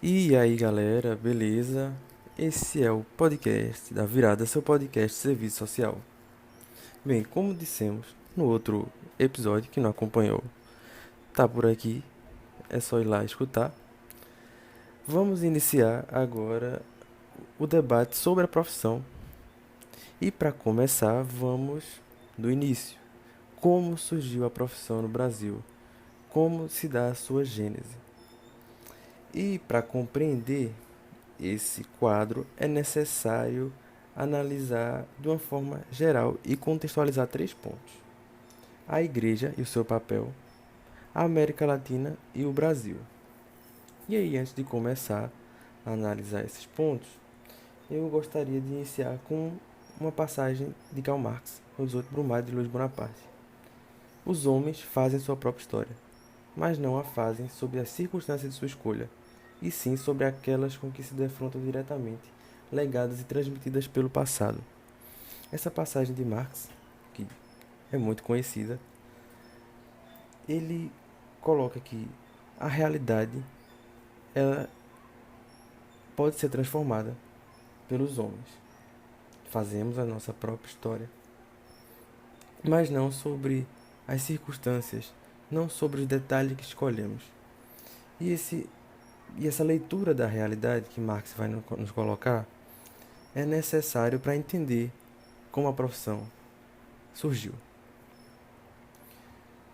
E aí galera, beleza? Esse é o podcast da Virada, seu podcast de serviço social. Bem, como dissemos no outro episódio que não acompanhou, tá por aqui, é só ir lá escutar. Vamos iniciar agora o debate sobre a profissão. E para começar, vamos do início. Como surgiu a profissão no Brasil? Como se dá a sua gênese? E para compreender esse quadro, é necessário analisar de uma forma geral e contextualizar três pontos: a Igreja e o seu papel, a América Latina e o Brasil. E aí, antes de começar a analisar esses pontos, eu gostaria de iniciar com uma passagem de Karl Marx, Os Oito Brumários de Luiz Bonaparte. Os homens fazem sua própria história, mas não a fazem sob as circunstâncias de sua escolha, e sim sobre aquelas com que se defrontam diretamente, legadas e transmitidas pelo passado. Essa passagem de Marx, que é muito conhecida, ele coloca que a realidade ela pode ser transformada pelos homens. Fazemos a nossa própria história, mas não sobre as circunstâncias, não sobre os detalhes que escolhemos. E, esse, e essa leitura da realidade que Marx vai nos colocar é necessário para entender como a profissão surgiu.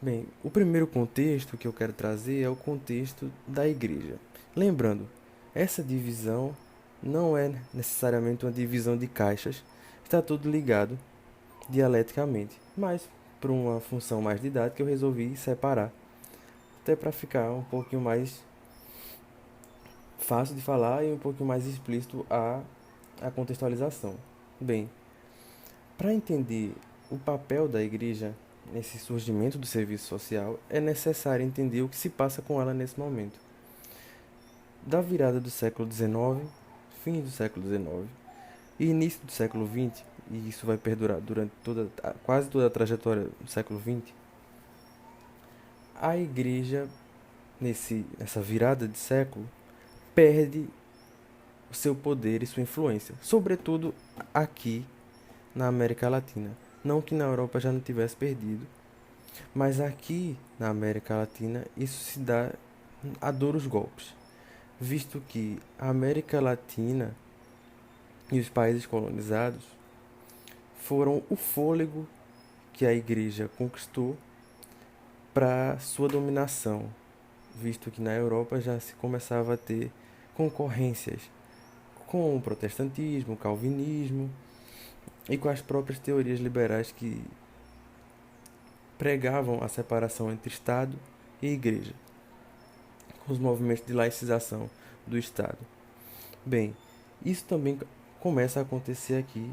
Bem, o primeiro contexto que eu quero trazer é o contexto da igreja. Lembrando, essa divisão não é necessariamente uma divisão de caixas, está tudo ligado dialeticamente, mas por uma função mais didática eu resolvi separar, até para ficar um pouquinho mais fácil de falar e um pouquinho mais explícito a contextualização. Bem, para entender o papel da igreja nesse surgimento do serviço social, é necessário entender o que se passa com ela nesse momento. Da virada do século XIX, fim do século XIX e início do século XX, e isso vai perdurar durante quase toda a trajetória do século XX, a igreja, nessa virada de século, perde o seu poder e sua influência, sobretudo aqui na América Latina. Não que na Europa já não tivesse perdido, mas aqui na América Latina isso se dá a duros golpes, visto que a América Latina e os países colonizados foram o fôlego que a igreja conquistou para sua dominação, visto que na Europa já se começava a ter concorrências com o protestantismo, o calvinismo e com as próprias teorias liberais que pregavam a separação entre Estado e Igreja, com os movimentos de laicização do Estado. Bem, isso também começa a acontecer aqui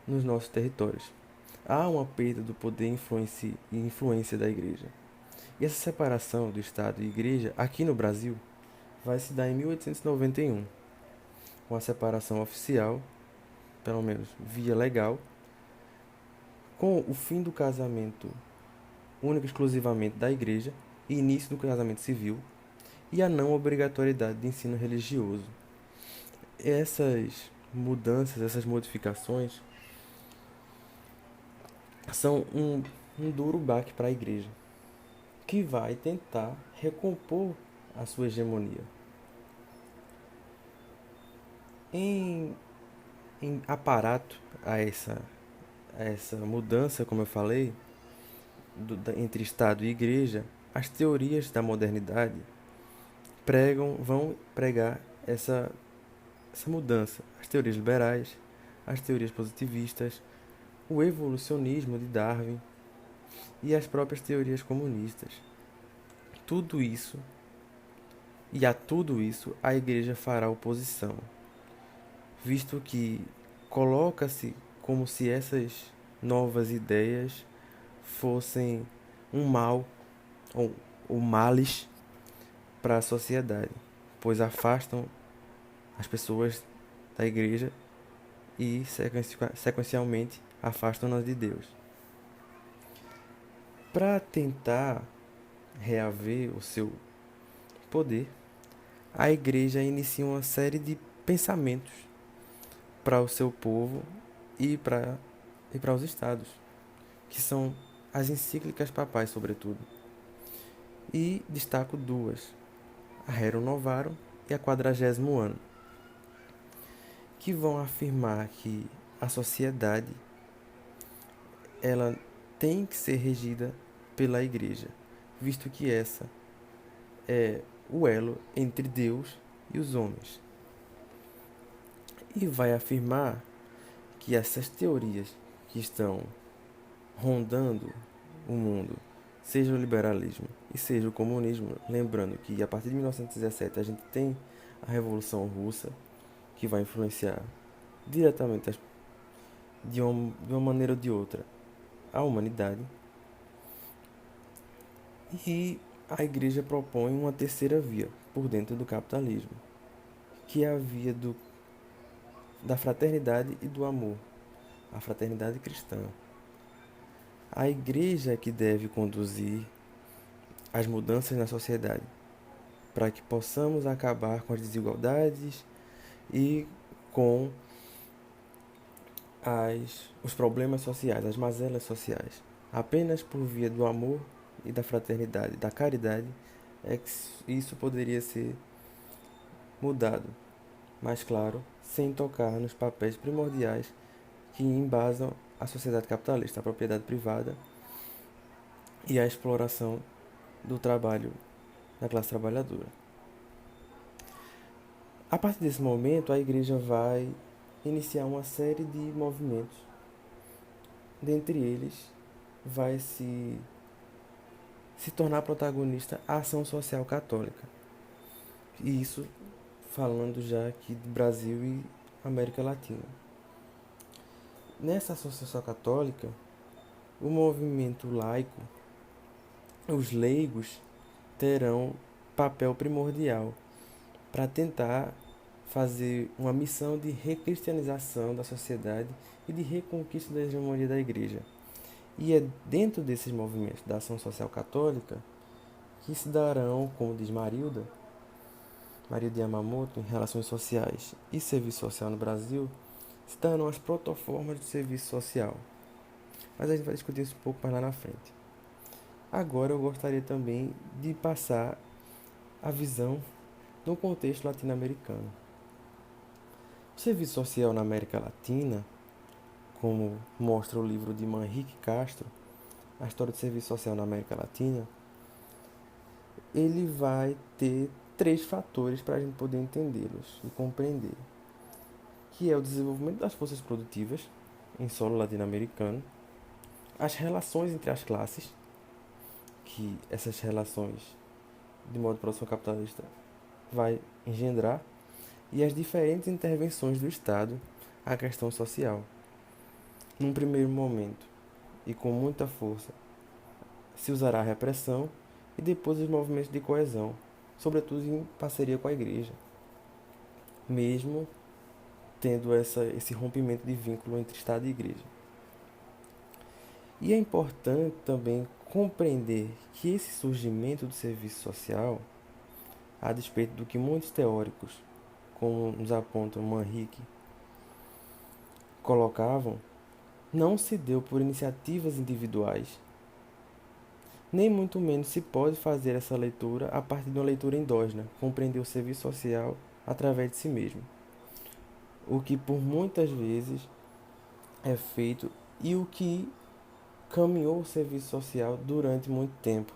nos nossos territórios. Há uma perda do poder e influência da Igreja. E essa separação do Estado e Igreja, aqui no Brasil, vai se dar em 1891, com a separação oficial, pelo menos via legal, com o fim do casamento único e exclusivamente da Igreja e início do casamento civil, e a não obrigatoriedade de ensino religioso. Essas mudanças, essas modificações são um duro baque para a Igreja, que vai tentar recompor a sua hegemonia. Em, em aparato a essa mudança, como eu falei, entre Estado e Igreja, as teorias da modernidade vão pregar essa mudança. As teorias liberais, as teorias positivistas, o evolucionismo de Darwin e as próprias teorias comunistas. Tudo isso, e a tudo isso, a Igreja fará oposição, visto que coloca-se como se essas novas ideias fossem um mal ou males para a sociedade, pois afastam as pessoas da igreja e sequencialmente afastam-nas de Deus. Para tentar reaver o seu poder, a igreja inicia uma série de pensamentos para o seu povo e para os estados, que são as encíclicas papais, sobretudo. E destaco duas, a Rerum Novarum e a Quadragésimo Ano, que vão afirmar que a sociedade ela tem que ser regida pela igreja, visto que essa é o elo entre Deus e os homens. E vai afirmar que essas teorias que estão rondando o mundo, seja o liberalismo e seja o comunismo, lembrando que a partir de 1917 a gente tem a Revolução Russa, que vai influenciar diretamente de uma maneira ou de outra a humanidade, e a igreja propõe uma terceira via por dentro do capitalismo, que é a via da fraternidade e do amor, a fraternidade cristã. A igreja é que deve conduzir as mudanças na sociedade, para que possamos acabar com as desigualdades e com os problemas sociais, as mazelas sociais. Apenas por via do amor e da fraternidade, da caridade, é que isso poderia ser mudado. Mas, claro, sem tocar nos papéis primordiais que embasam a sociedade capitalista, a propriedade privada e a exploração do trabalho da classe trabalhadora. A partir desse momento, a igreja vai iniciar uma série de movimentos. Dentre eles, vai se tornar protagonista a ação social católica. E isso falando já aqui do Brasil e América Latina. Nessa ação social católica, o movimento laico, os leigos, terão papel primordial para tentar fazer uma missão de recristianização da sociedade e de reconquista da hegemonia da igreja. E é dentro desses movimentos da ação social católica que se darão, como diz Maria de Yamamoto, em Relações Sociais e Serviço Social no Brasil, se darão as protoformas de serviço social. Mas a gente vai discutir isso um pouco mais lá na frente. Agora eu gostaria também de passar a visão no contexto latino-americano. O serviço social na América Latina, como mostra o livro de Manrique Castro, A História do Serviço Social na América Latina, ele vai ter 3 fatores para a gente poder entendê-los e compreender, que é o desenvolvimento das forças produtivas em solo latino-americano, as relações entre as classes, que essas relações de modo de produção capitalista vai engendrar, e as diferentes intervenções do Estado à questão social. Num primeiro momento, e com muita força, se usará a repressão e depois os movimentos de coesão, sobretudo em parceria com a igreja, mesmo tendo esse rompimento de vínculo entre Estado e igreja. E é importante também compreender que esse surgimento do serviço social, a despeito do que muitos teóricos, como nos apontam Manrique, colocavam, não se deu por iniciativas individuais, nem muito menos se pode fazer essa leitura a partir de uma leitura endógena, compreender o serviço social através de si mesmo, o que por muitas vezes é feito e o que caminhou o serviço social durante muito tempo,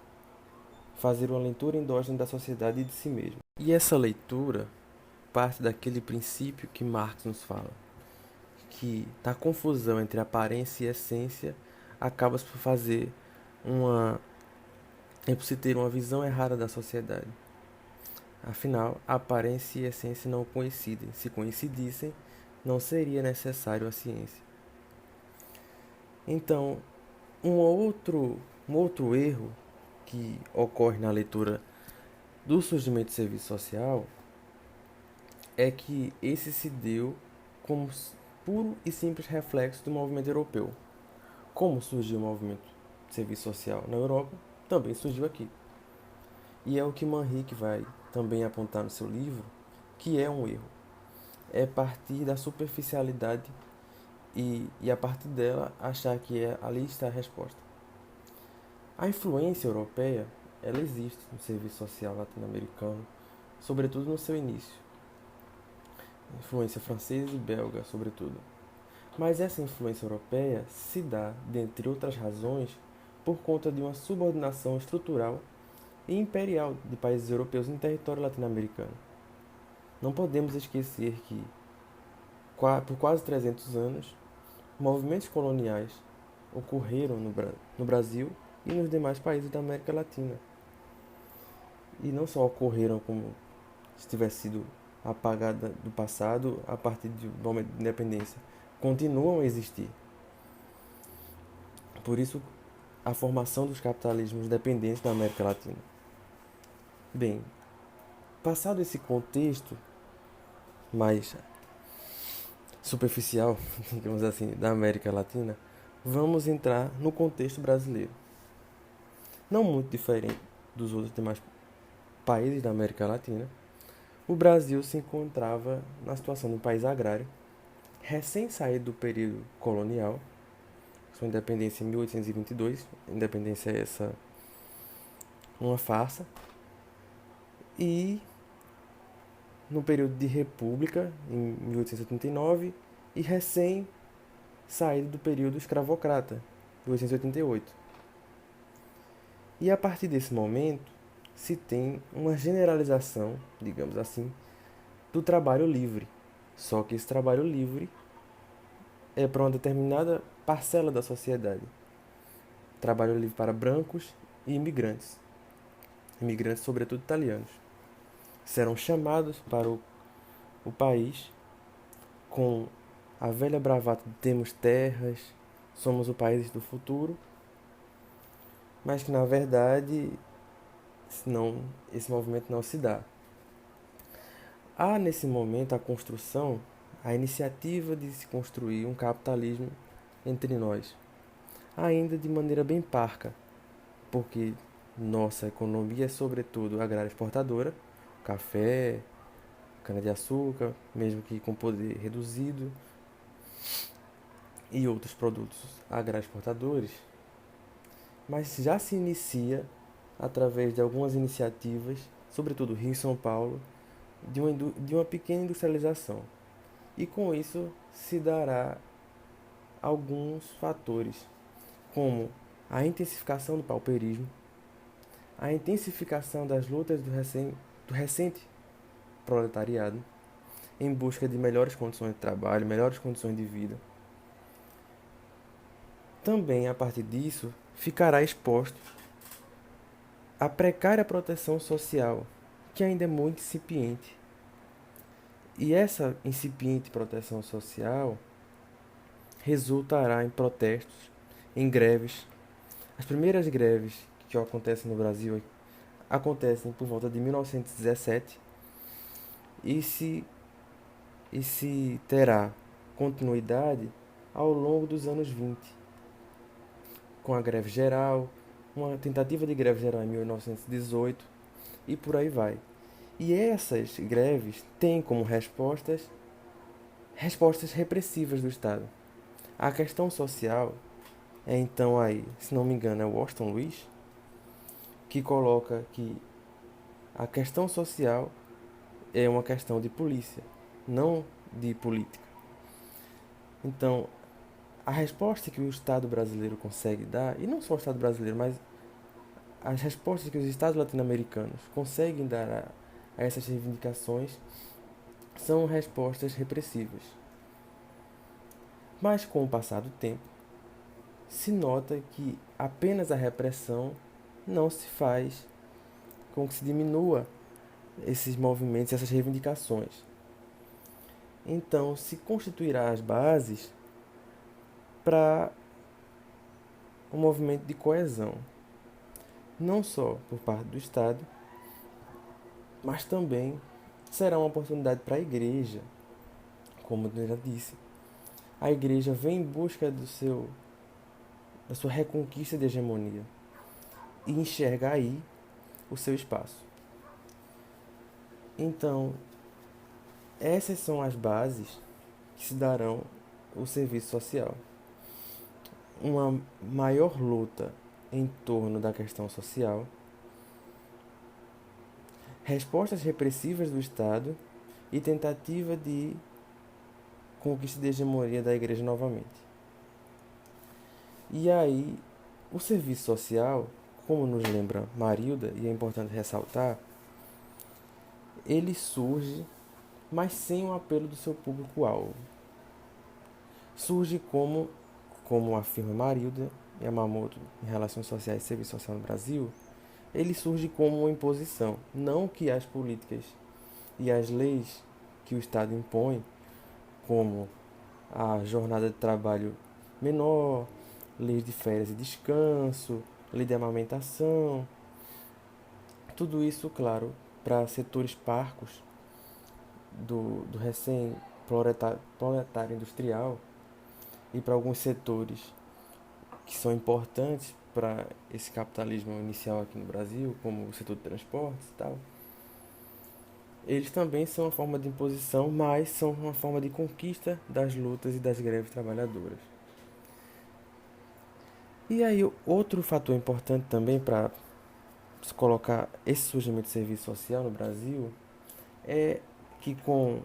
fazer uma leitura endógena da sociedade e de si mesmo. E essa leitura parte daquele princípio que Marx nos fala, que da confusão entre aparência e essência acaba por fazer por se ter uma visão errada da sociedade. Afinal, aparência e essência não coincidem. Se coincidissem, não seria necessário a ciência. Então, um outro erro que ocorre na leitura do surgimento do serviço social é que esse se deu como puro e simples reflexo do movimento europeu. Como surgiu o movimento de serviço social na Europa, também surgiu aqui. E é o que Manrique vai também apontar no seu livro, que é um erro. É partir da superficialidade e a partir dela achar que ali está a resposta. A influência europeia, ela existe no serviço social latino-americano, sobretudo no seu início. Influência francesa e belga, sobretudo. Mas essa influência europeia se dá, dentre outras razões, por conta de uma subordinação estrutural e imperial de países europeus no território latino-americano. Não podemos esquecer que, por quase 300 anos, movimentos coloniais ocorreram no Brasil e nos demais países da América Latina. E não só ocorreram como se tivesse sido apagada do passado a partir do momento de independência, continuam a existir. Por isso, a formação dos capitalismos dependentes na América Latina. Bem, passado esse contexto mais superficial, digamos assim, da América Latina, vamos entrar no contexto brasileiro. Não muito diferente dos outros demais países da América Latina, o Brasil se encontrava na situação de um país agrário, recém-saído do período colonial, sua independência em 1822, independência essa uma farsa, e no período de república, em 1889, e recém-saído do período escravocrata, 1888. E a partir desse momento, se tem uma generalização, digamos assim, do trabalho livre. Só que esse trabalho livre é para uma determinada parcela da sociedade. Trabalho livre para brancos e imigrantes. Imigrantes, sobretudo italianos. Serão chamados para o país com a velha bravata de temos terras, somos o país do futuro, mas que na verdade esse movimento não se dá. Há nesse momento a iniciativa de se construir um capitalismo entre nós, ainda de maneira bem parca, porque nossa economia é sobretudo agrária exportadora, café, cana-de-açúcar, mesmo que com poder reduzido, e outros produtos agroexportadores, mas já se inicia através de algumas iniciativas, sobretudo Rio e São Paulo, de uma pequena industrialização. E com isso se dará alguns fatores, como a intensificação do pauperismo, a intensificação das lutas do recente proletariado em busca de melhores condições de trabalho, melhores condições de vida. Também, a partir disso, ficará exposto à precária proteção social, que ainda é muito incipiente. E essa incipiente proteção social resultará em protestos, em greves. As primeiras greves que acontecem no Brasil acontecem por volta de 1917 e se terá continuidade ao longo dos anos 20, com a greve geral, uma tentativa de greve geral em 1918 e por aí vai. E essas greves têm como respostas repressivas do Estado. A questão social é então aí, se não me engano, é Washington Luiz, que coloca que a questão social é uma questão de polícia, não de política. Então, a resposta que o Estado brasileiro consegue dar, e não só o Estado brasileiro, mas as respostas que os Estados latino-americanos conseguem dar a essas reivindicações são respostas repressivas. Mas com o passar do tempo, se nota que apenas a repressão não se faz com que se diminua esses movimentos, essas reivindicações. Então, se constituirá as bases para um movimento de coesão, não só por parte do Estado, mas também será uma oportunidade para a igreja, como eu já disse. A igreja vem em busca da sua reconquista de hegemonia e enxerga aí o seu espaço. Então, essas são as bases que se darão o serviço social. Uma maior luta em torno da questão social, respostas repressivas do Estado e tentativa de conquista de hegemonia da Igreja novamente. E aí, o serviço social, como nos lembra Marilda, e é importante ressaltar, ele surge, mas sem o apelo do seu público-alvo. Surge como afirma Marilda Yamamoto em Relações Sociais e Serviço Social no Brasil, ele surge como uma imposição, não que as políticas e as leis que o Estado impõe, como a jornada de trabalho menor, leis de férias e descanso, lei de amamentação, tudo isso, claro, para setores parcos do recém-proletário industrial e para alguns setores que são importantes para esse capitalismo inicial aqui no Brasil, como o setor de transportes e tal, eles também são uma forma de imposição, mas são uma forma de conquista das lutas e das greves trabalhadoras. E aí, outro fator importante também para se colocar esse surgimento de serviço social no Brasil é que com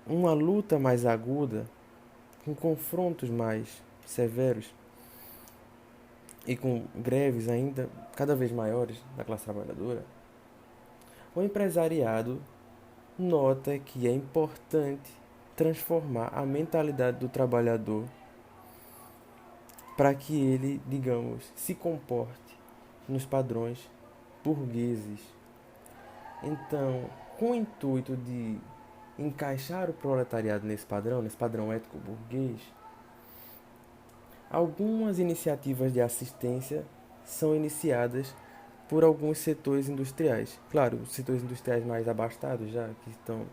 uma luta mais aguda, com confrontos mais severos e com greves ainda cada vez maiores da classe trabalhadora, o empresariado nota que é importante transformar a mentalidade do trabalhador para que ele, digamos, se comporte nos padrões burgueses. Então, com o intuito de encaixar o proletariado nesse padrão ético-burguês, algumas iniciativas de assistência são iniciadas por alguns setores industriais. Claro, os setores industriais mais abastados já, que estão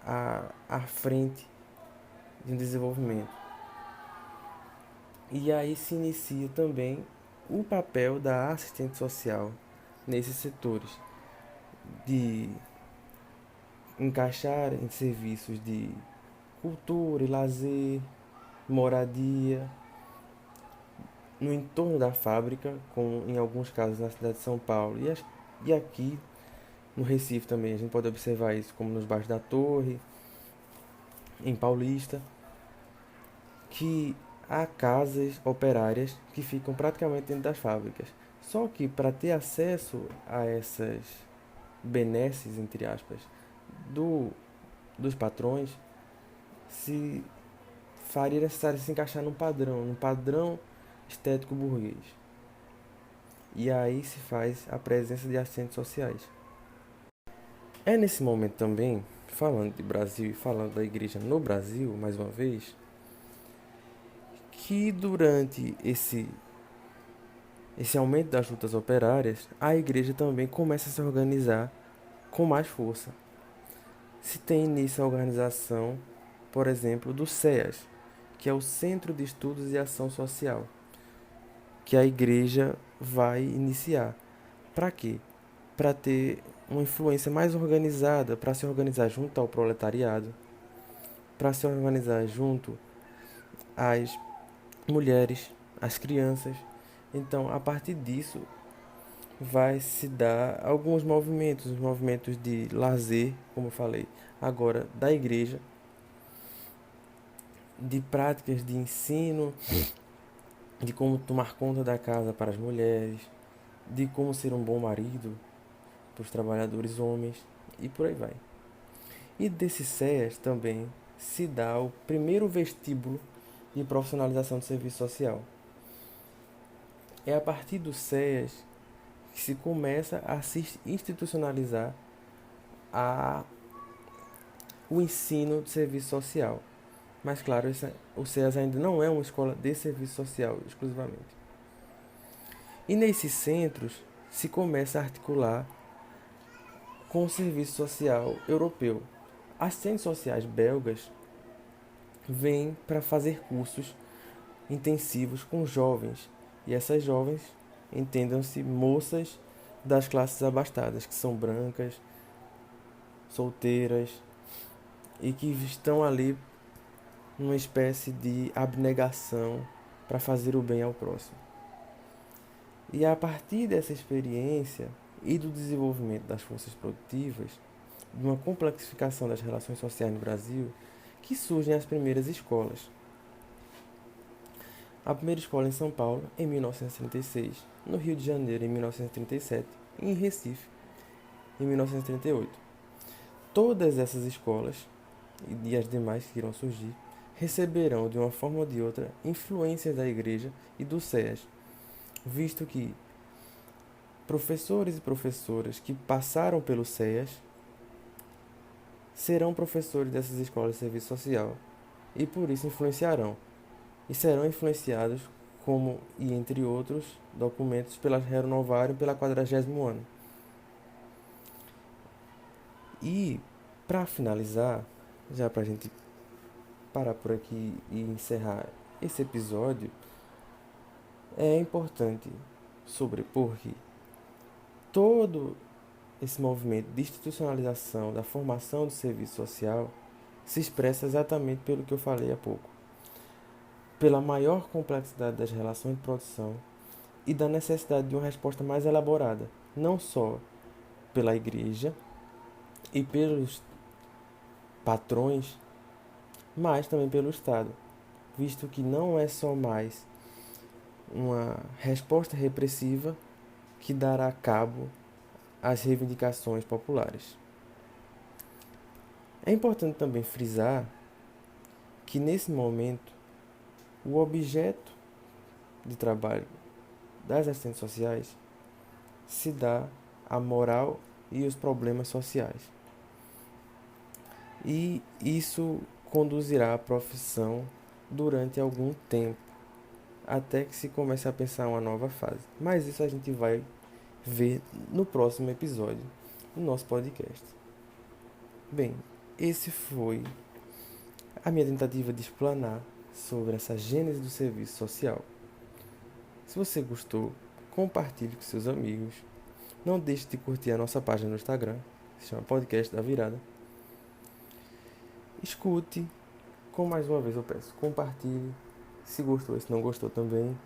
à frente de um desenvolvimento. E aí se inicia também o papel da assistente social nesses setores, de encaixar em serviços de cultura e lazer, moradia, no entorno da fábrica, como em alguns casos na cidade de São Paulo. E aqui no Recife também a gente pode observar isso, como nos bairros da Torre, em Paulista, que há casas operárias que ficam praticamente dentro das fábricas. Só que para ter acesso a essas benesses, entre aspas, dos patrões, se faria necessário se encaixar num padrão estético burguês. E aí se faz a presença de assistentes sociais. É nesse momento também, falando de Brasil e falando da igreja no Brasil, mais uma vez, que durante esse aumento das lutas operárias, a igreja também começa a se organizar com mais força. Se tem início a organização, por exemplo, do CEAS, que é o Centro de Estudos e Ação Social, que a igreja vai iniciar. Para quê? Para ter uma influência mais organizada, para se organizar junto ao proletariado, para se organizar junto às mulheres, às crianças. Então, a partir disso, vai se dar alguns movimentos de lazer, como eu falei, agora da igreja, de práticas de ensino, de como tomar conta da casa para as mulheres, de como ser um bom marido para os trabalhadores homens e por aí vai. E desses CEAs também se dá o primeiro vestíbulo de profissionalização do serviço social. É a partir dos CEAs que se começa a se institucionalizar o ensino de serviço social. Mas claro, o CEAS ainda não é uma escola de serviço social exclusivamente. E nesses centros se começa a articular com o serviço social europeu. Assistentes sociais belgas vêm para fazer cursos intensivos com jovens. E essas jovens entendam-se moças das classes abastadas, que são brancas, solteiras e que estão ali numa espécie de abnegação para fazer o bem ao próximo. E a partir dessa experiência e do desenvolvimento das forças produtivas, de uma complexificação das relações sociais no Brasil, que surgem as primeiras escolas. A primeira escola em São Paulo, em 1936, no Rio de Janeiro, em 1937, e em Recife, em 1938. Todas essas escolas, e as demais que irão surgir, receberão, de uma forma ou de outra, influências da Igreja e do SEAS, visto que professores e professoras que passaram pelo SEAS serão professores dessas escolas de serviço social e por isso influenciarão e serão influenciados como e entre outros documentos pela renovarem pela 40º ano. E para finalizar, já para a gente parar por aqui e encerrar esse episódio, é importante sobrepor que todo esse movimento de institucionalização da formação do serviço social se expressa exatamente pelo que eu falei há pouco, pela maior complexidade das relações de produção e da necessidade de uma resposta mais elaborada, não só pela Igreja e pelos patrões, mas também pelo Estado, visto que não é só mais uma resposta repressiva que dará cabo às reivindicações populares. É importante também frisar que nesse momento o objeto de trabalho das assistentes sociais se dá a moral e os problemas sociais. E isso conduzirá à profissão durante algum tempo, até que se comece a pensar uma nova fase. Mas isso a gente vai ver no próximo episódio do nosso podcast. Bem, esse foi a minha tentativa de explanar sobre essa gênese do serviço social. Se você gostou, compartilhe com seus amigos. Não deixe de curtir a nossa página no Instagram, se chama Podcast da Virada. Escute, mais uma vez eu peço, compartilhe, se gostou e se não gostou também.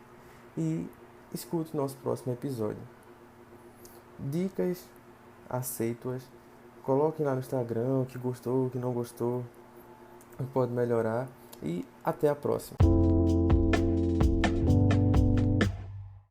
E escute o nosso próximo episódio. Dicas, aceito-as. Coloquem lá no Instagram o que gostou, o que não gostou, o que pode melhorar. E até a próxima.